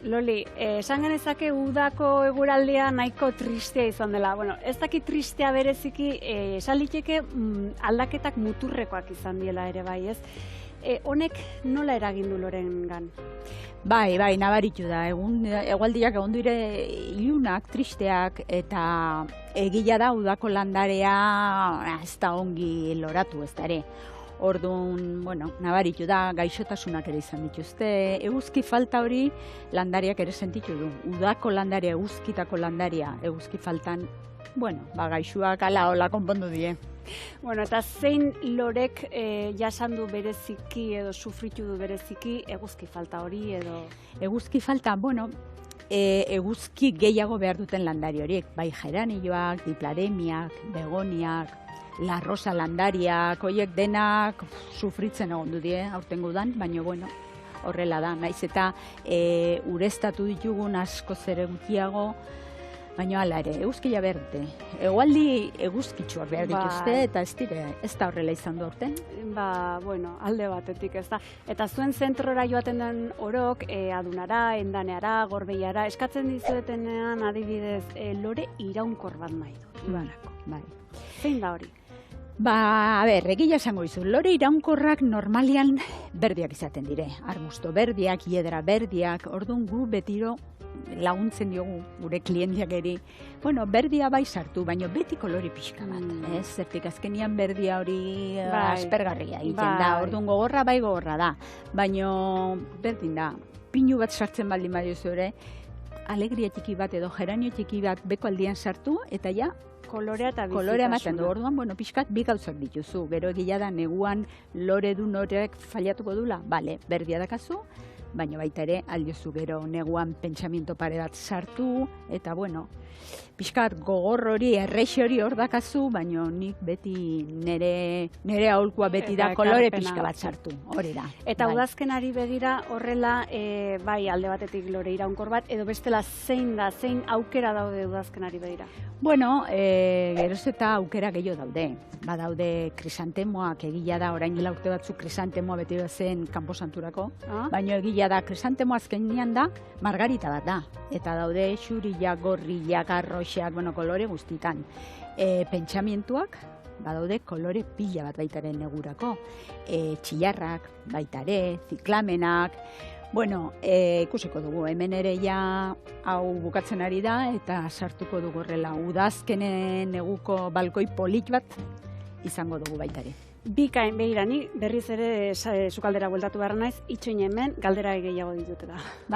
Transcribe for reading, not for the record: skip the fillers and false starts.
Loli, esan genezake udako eguraldia nahiko tristea izan dela. Bueno, ez dakit tristea bereziki, esan liteke aldaketak muturrekoak izan diela ere bai, ez? Honek nola eragin du Lorengan? Bai, nabaritu da. Egualdiak egon dire ilunak, tristeak, eta egila da udako landarea ez da ongi loratu ez da ere. Orduan, bueno, nabaritu da, gaixotasunak ere izan dituzte. Eguzki falta hori landariak ere sentitu du. Udako landaria, eguzkitako landaria, eguzki faltan, bueno, gaixuak ala hola konpondu die. Bueno, eta zein Lorek jasan du bereziki edo sufritu du bereziki eguzki falta hori edo? Eguzki falta, bueno, eguzki gehiago behar duten landari horiek, bai geranioak, diplaremiak, begoniak, la rosa landariak, horiek denak sufritzen egon du die aurtengo udan, baina bueno, horrela da, naiz eta ureztatu ditugun asko ere gutxiago, baina hala ere, eguzkia behar dute. Egualdi eguzkitsuak behar dituzte, eta ez da horrela izan du aurten. Bueno, alde batetik ez da. Eta zuen zentrora joaten den orok, Adunara, Endaneara, Gorbeiara, eskatzen dizuetenean adibidez, lore iraunkor bat nahi du. Ibarako. Bai. Zein da hori? Egia esango izu, lore iraunkorrak normalian berdiak izaten dire. Arbusto berdiak, hiedra berdiak, orduan gu betiro laguntzen diogu gure klientiak eri. Bueno, berdia bai sartu, baina beti kolore pixka bat. Zertik azkenian berdia hori aspergarria egiten da. Orduan gogorra bai gogorra da. Baina berdin da, pinu bat sartzen baldin badiozu ere, alegria txiki bat edo geranio txiki bat beko aldian sartu, eta ja, kolorea ematen du. Orduan, bueno, pixkat bi gauzak dituzu. Gero egia da neguan lore du norek fallatuko dula. Bale, berdia dakazu, baina baita ere aldiozu gero neguan pentsamiento pare bat sartu, eta bueno, pixkat gogor hori, errexe hori hor dakazu, baina nik beti nire aholkua beti da kolore pixka bat sartu, hori da. Eta udazkenari begira horrela, bai alde batetik lore iraunkor bat, edo bestela zein aukera daude udazkenari begira? Bueno, geroz eta aukera gehiago daude. Badaude krisantemoak, egila da, orain dela urte batzuk krisantemoa beti zen kanposanturako, baina egila da, krisantemoa azkenean da, margarita bat da. Eta daude xuriak, gorriak, arroxak, bueno, kolore guztitan. Pentsamientuak, badaude kolore pila bat baitaren negurako. Txillarrak, baitare, ziklamenak. Bueno, ikusiko dugu, hemen ere ja hau bukatzen ari da eta sartuko dugu horrela udazkenen neguko balkoi polit bat izango dugu baitare. Bikain behirani, berriz ere sukaldera bueltatu behar naiz, itxoin hemen galdera gehiago ditut da.